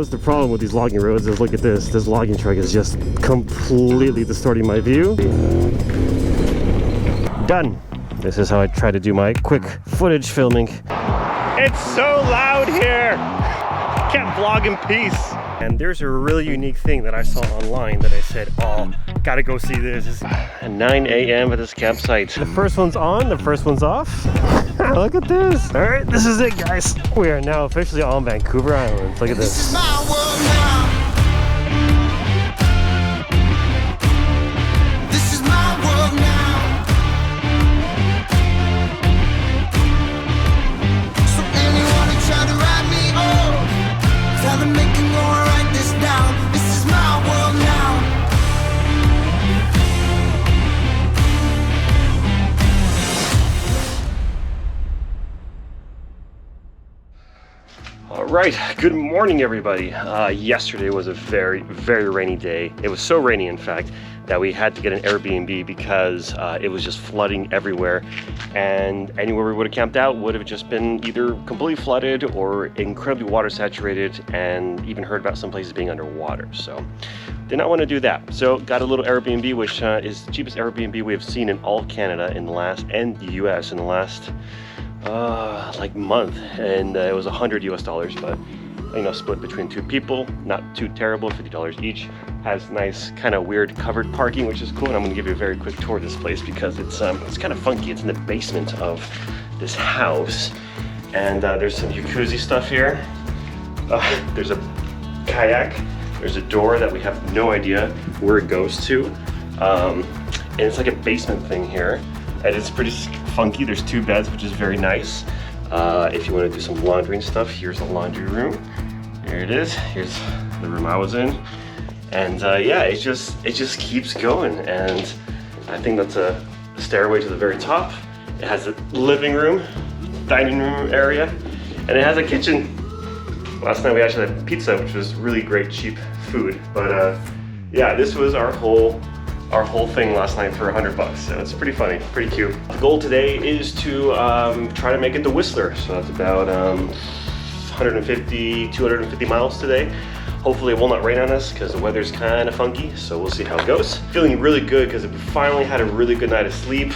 that's the problem with these logging roads is look at this. This logging truck is just completely distorting my view. Done. This is how I try to do my quick footage filming. It's so loud here. Can't vlog in peace. And there's a really unique thing that I saw online that I said, oh, gotta go see this. It's 9 a.m. at this campsite. The first one's on, the first one's off. Look at this. All right, this is it, guys. We are now officially on Vancouver Island. Look at this. This is my world now. This is my world now. So anyone who tried to write me off, tell them they can go and write this down. This is my world now. Alright, good morning everybody. Yesterday was a very, very rainy day. It was so rainy, in fact, that we had to get an Airbnb because it was just flooding everywhere. And anywhere we would have camped out would have just been either completely flooded or incredibly water saturated, and even heard about some places being underwater. So did not want to do that. So got a little Airbnb, which is the cheapest Airbnb we have seen in all of Canada in the last, and the US in the last like month, and it was $100 US, but you know, split between two people, not too terrible. $50 each. Has nice kind of weird covered parking, which is cool. And I'm going to give you a very quick tour of this place because it's kind of funky. It's in the basement of this house, and there's some jacuzzi stuff here. There's a kayak. There's a door that we have no idea where it goes to, and it's like a basement thing here. And it's pretty funky. There's 2 beds, which is very nice. If you want to do some laundry and stuff, here's the laundry room. Here it is. Here's the room I was in. And yeah, it just keeps going. And I think that's a stairway to the very top. It has a living room, dining room area, and it has a kitchen. Last night we actually had pizza, which was really great, cheap food. But yeah, this was our whole thing last night for $100, so it's pretty funny, pretty cute. The goal today is to try to make it to Whistler, so that's about 250 miles today. Hopefully it will not rain on us because the weather's kind of funky, so we'll see how it goes. Feeling really good because we finally had a really good night of sleep.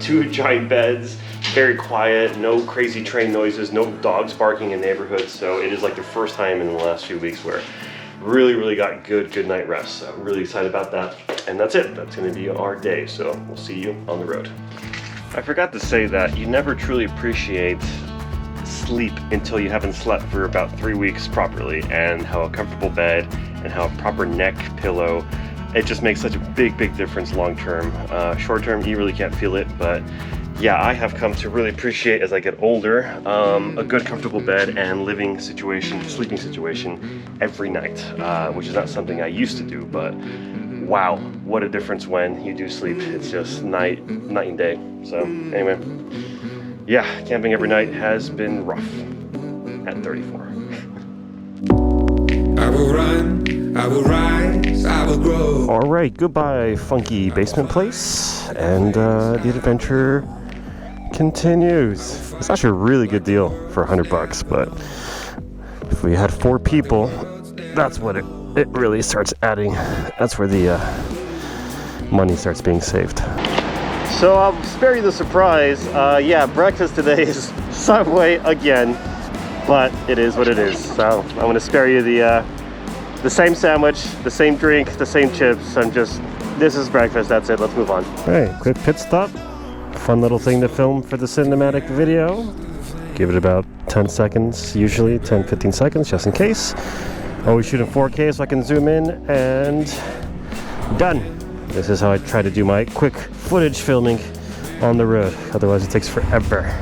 2 giant beds, very quiet, no crazy train noises, no dogs barking in neighborhoods, so it is like the first time in the last few weeks where really got good night rest. So I'm really excited about that. And that's it. That's going to be our day. So we'll see you on the road. I forgot to say that you never truly appreciate sleep until you haven't slept for about 3 weeks properly, and how a comfortable bed and how a proper neck pillow, it just makes such a big difference long term. Short term, you really can't feel it, but yeah, I have come to really appreciate as I get older a good comfortable bed and sleeping situation every night, which is not something I used to do, but wow, what a difference when you do sleep. It's just night and day. So anyway, yeah, camping every night has been rough at 34. I will run, I will rise, I will grow. All right, goodbye funky basement place, and the adventure continues. It's actually a really good deal for $100, but if we had 4 people, that's what it really starts adding. That's where the money starts being saved. So I'll spare you the surprise. Yeah, breakfast today is Subway again, but it is what it is. So I'm going to spare you the same sandwich, the same drink, the same chips. This is breakfast. That's it. Let's move on. All right, quick pit stop. Fun little thing to film for the cinematic video. Give it about 10 seconds, usually 10-15 seconds, just in case. Always shoot in 4K so I can zoom in, and done. This is how I try to do my quick footage filming on the road. Otherwise it takes forever.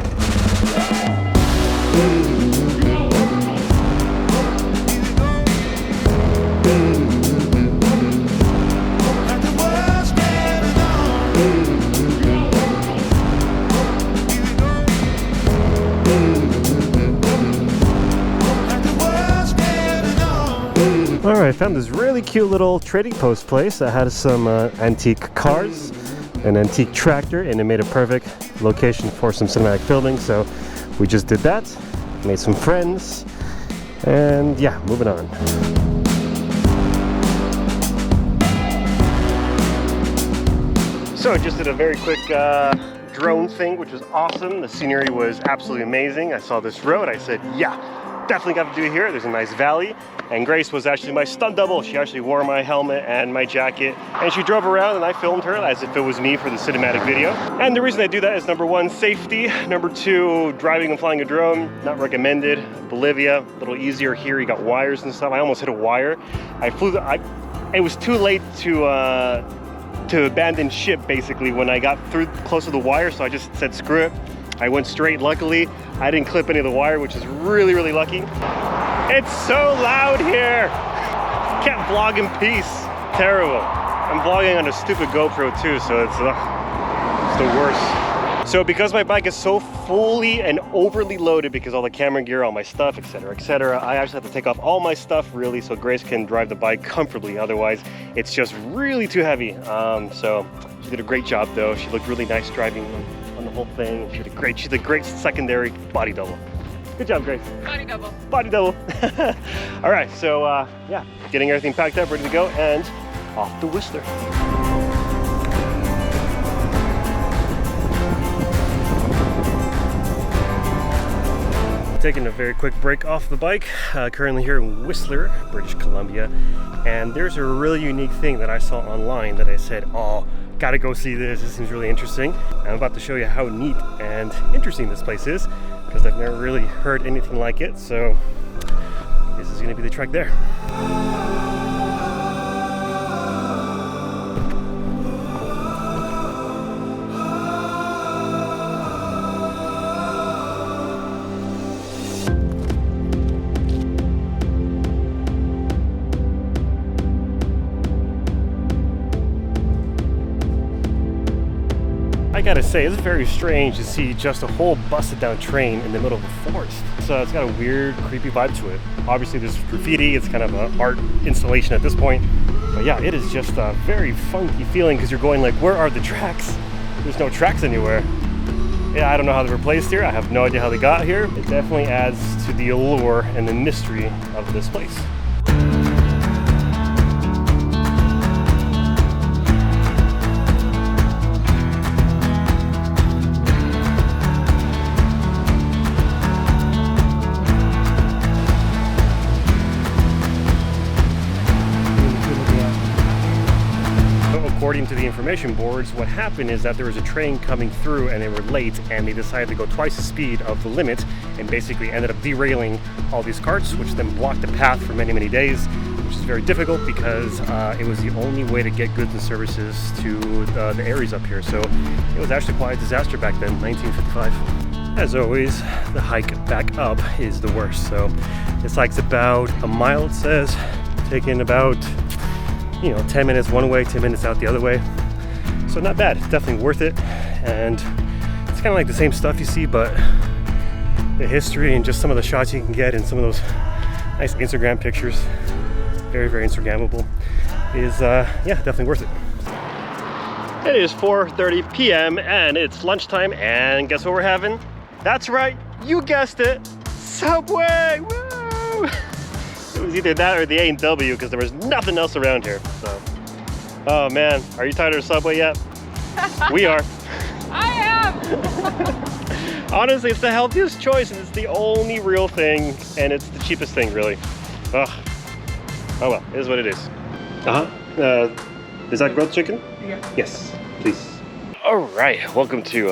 Alright, I found this really cute little trading post place that had some antique cars, an antique tractor, and it made a perfect location for some cinematic filming. So we just did that, made some friends, And yeah, moving on. So just did a very quick drone thing, which was awesome. The scenery was absolutely amazing. I saw this road, I said, yeah, definitely got to do it here. There's a nice valley. And Grace was actually my stunt double. She actually wore my helmet and my jacket, and she drove around and I filmed her as if it was me for the cinematic video. And the reason I do that is number one, safety. Number two, driving and flying a drone, not recommended. Bolivia, a little easier here. You got wires and stuff. I almost hit a wire. It was too late to abandon ship basically when I got through close to the wire, so I just said screw it. I went straight. Luckily I didn't clip any of the wire, which is really, really lucky. It's so loud here. Can't vlog in peace. Terrible. I'm vlogging on a stupid GoPro too, so it's the worst. So because my bike is so fully and overly loaded because all the camera gear, all my stuff, etc., I actually have to take off all my stuff really so Grace can drive the bike comfortably. Otherwise, it's just really too heavy. So she did a great job though. She looked really nice driving on the whole thing. She's a great secondary body double. Good job, Grace. Body double. Body double. All right, so yeah, getting everything packed up, ready to go, and off to Whistler. Taking a very quick break off the bike, currently here in Whistler, British Columbia, and there's a really unique thing that I saw online that I said, oh, gotta go see this seems really interesting. I'm about to show you how neat and interesting this place is, because I've never really heard anything like it, so this is gonna be the trek there. I gotta say, it's very strange to see just a whole busted down train in the middle of a forest. So it's got a weird, creepy vibe to it. Obviously there's graffiti, it's kind of an art installation at this point. But yeah, it is just a very funky feeling because you're going like, where are the tracks? There's no tracks anywhere. Yeah, I don't know how they were placed here. I have no idea how they got here. It definitely adds to the allure and the mystery of this place. According to the information boards, what happened is that there was a train coming through and they were late, and they decided to go twice the speed of the limit and basically ended up derailing all these carts, which then blocked the path for many, many days, which is very difficult because it was the only way to get goods and services to the areas up here. So it was actually quite a disaster back then, 1955. As always, the hike back up is the worst. So this hike's about a mile, it says, taking about 10 minutes one way, 10 minutes out the other way. So not bad, definitely worth it. And it's kind of like the same stuff you see, but the history and just some of the shots you can get and some of those nice Instagram pictures, very, very Instagrammable, is yeah, definitely worth it. It is 4:30 p.m. and it's lunchtime, and guess what we're having? That's right, you guessed it, Subway! Woo! It was either that or the A&W because there was nothing else around here. So, oh man, are you tired of Subway yet? We are. I am. Honestly, it's the healthiest choice, and it's the only real thing, and it's the cheapest thing, really. Ugh. Oh well, it is what it is. Is that grilled chicken? Yeah. Yes, please. All right, welcome to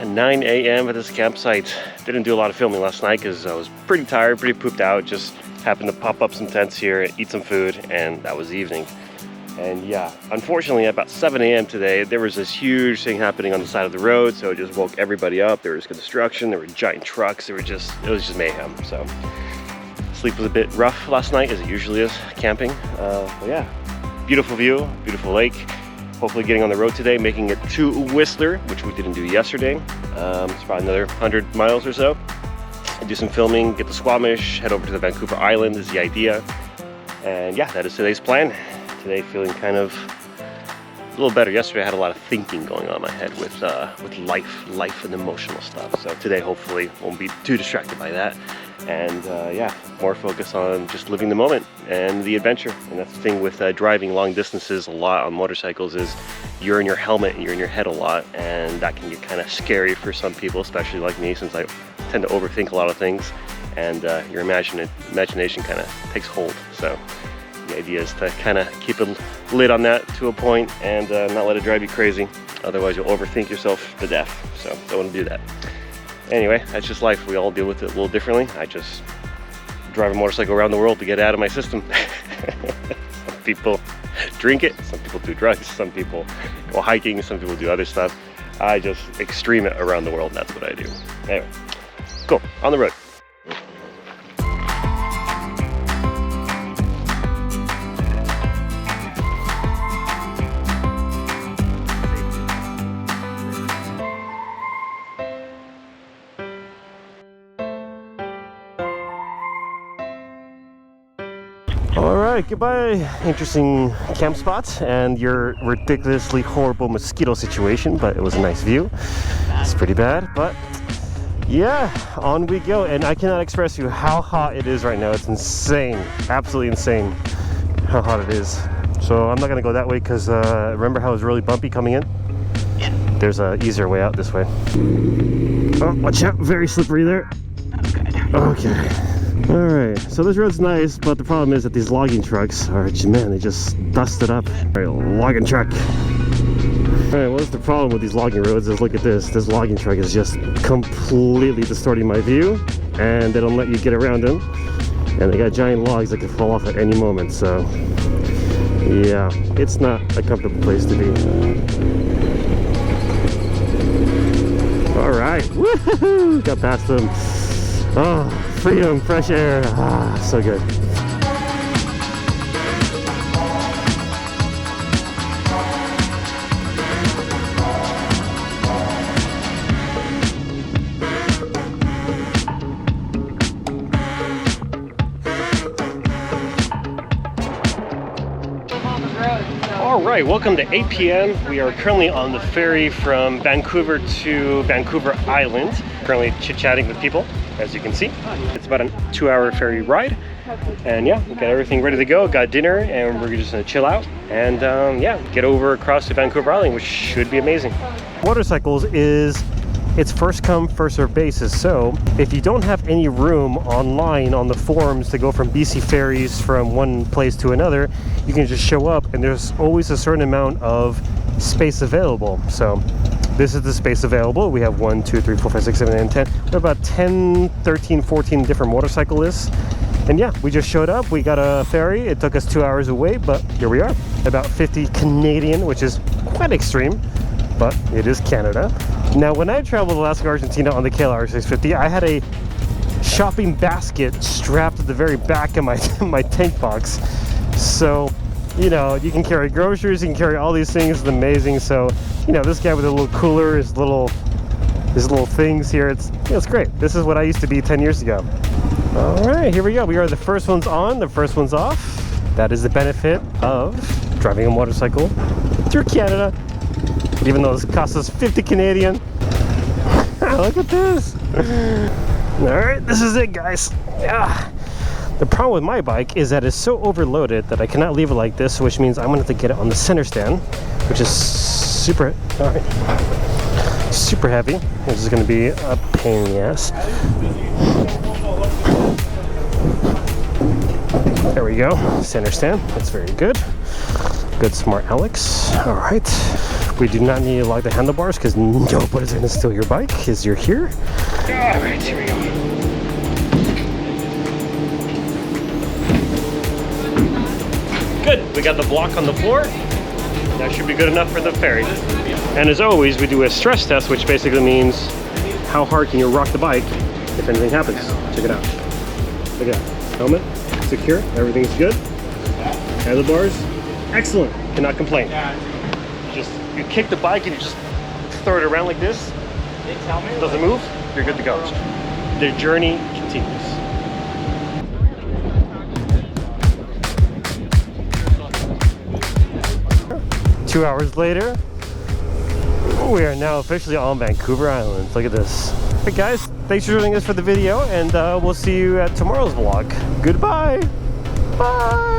9 a.m. at this campsite. Didn't do a lot of filming last night because I was pretty tired, pretty pooped out. Just happened to pop up some tents here, eat some food, and that was the evening. And yeah, unfortunately, at about 7 a.m. today, there was this huge thing happening on the side of the road, so it just woke everybody up. There was construction, there were giant trucks, it was just mayhem. So sleep was a bit rough last night, as it usually is camping. But yeah, beautiful view, beautiful lake. Hopefully getting on the road today, making it to Whistler, which we didn't do yesterday. It's probably another 100 miles or so. And do some filming, get to Squamish, head over to the Vancouver Island is the idea. And yeah, that is today's plan. Today feeling kind of a little better. Yesterday I had a lot of thinking going on in my head with life and emotional stuff. So today hopefully won't be too distracted by that. And yeah, more focus on just living the moment and the adventure. And that's the thing with driving long distances a lot on motorcycles is you're in your helmet, you're in your head a lot, and that can get kind of scary for some people, especially like me, since I tend to overthink a lot of things, and your imagination kind of takes hold. So the idea is to kind of keep a lid on that to a point and not let it drive you crazy. Otherwise you'll overthink yourself to death. So don't want to do that. Anyway, that's just life. We all deal with it a little differently. I just drive a motorcycle around the world to get it out of my system. Some people drink it, some people do drugs, some people go hiking, some people do other stuff. I just extreme it around the world, and that's what I do. Anyway, cool, on the road. Alright, goodbye interesting camp spots and your ridiculously horrible mosquito situation, but it was a nice view. It's pretty bad, but yeah, on we go. And I cannot express to you how hot it is right now. It's insane, absolutely insane how hot it is. So I'm not going to go that way because remember how it was really bumpy coming in? Yeah. There's an easier way out this way. Oh, watch out, very slippery there. Okay. Alright, so this road's nice, but the problem is that these logging trucks are, man, they just dust it up. Alright, logging truck. Alright, what's the problem with these logging roads is, look at this. This logging truck is just completely distorting my view, and they don't let you get around them. And they got giant logs that can fall off at any moment, so yeah, it's not a comfortable place to be. Alright, woohoo! Got past them. Oh, freedom, fresh air, ah, so good. Alright, welcome to 8 p.m. We are currently on the ferry from Vancouver to Vancouver Island. Currently chit-chatting with people, as you can see. It's about a 2-hour ferry ride. And yeah, we got everything ready to go, got dinner, and we're just gonna chill out and yeah, get over across to Vancouver Island, which should be amazing. Motorcycles is it's first come, first served basis. So if you don't have any room online on the forums to go from BC ferries from one place to another, you can just show up and there's always a certain amount of space available. So this is the space available. We have 1, 2, 3, 4, 5, 6, 7, 8, and 10. We have about 10, 13, 14 different motorcyclists. And yeah, we just showed up. We got a ferry. It took us 2 hours away, but here we are. About 50 Canadian, which is quite extreme, but it is Canada. Now, when I traveled Alaska, Argentina on the KLR 650, I had a shopping basket strapped at the very back of my tank box. So, you know, you can carry groceries, you can carry all these things. It's amazing. So, you know, this guy with a little cooler, his little things here, it's great. This is what I used to be 10 years ago. All right, here we go. We are the first ones on, the first ones off. That is the benefit of driving a motorcycle through Canada, even though this costs us 50 Canadian. Look at this. All right, this is it, guys. Yeah. The problem with my bike is that it's so overloaded that I cannot leave it like this, which means I'm gonna have to get it on the center stand, which is super heavy. This is gonna be a pain in the ass. There we go, center stand, that's very good. Good, smart Alex. All right, we do not need to lock the handlebars because nobody's gonna steal your bike because you're here. All right, here we go. Good, we got the block on the floor. That should be good enough for the ferry. And as always, we do a stress test, which basically means how hard can you rock the bike if anything happens. Check it out. Look at that. Helmet, secure, everything's good. Handlebars, excellent, cannot complain. Just, you kick the bike and you just throw it around like this. Doesn't move, you're good to go. The journey continues. Two hours later, we are now officially on Vancouver Island. Look at this. Hey guys, thanks for joining us for the video, and we'll see you at tomorrow's vlog. Goodbye. Bye.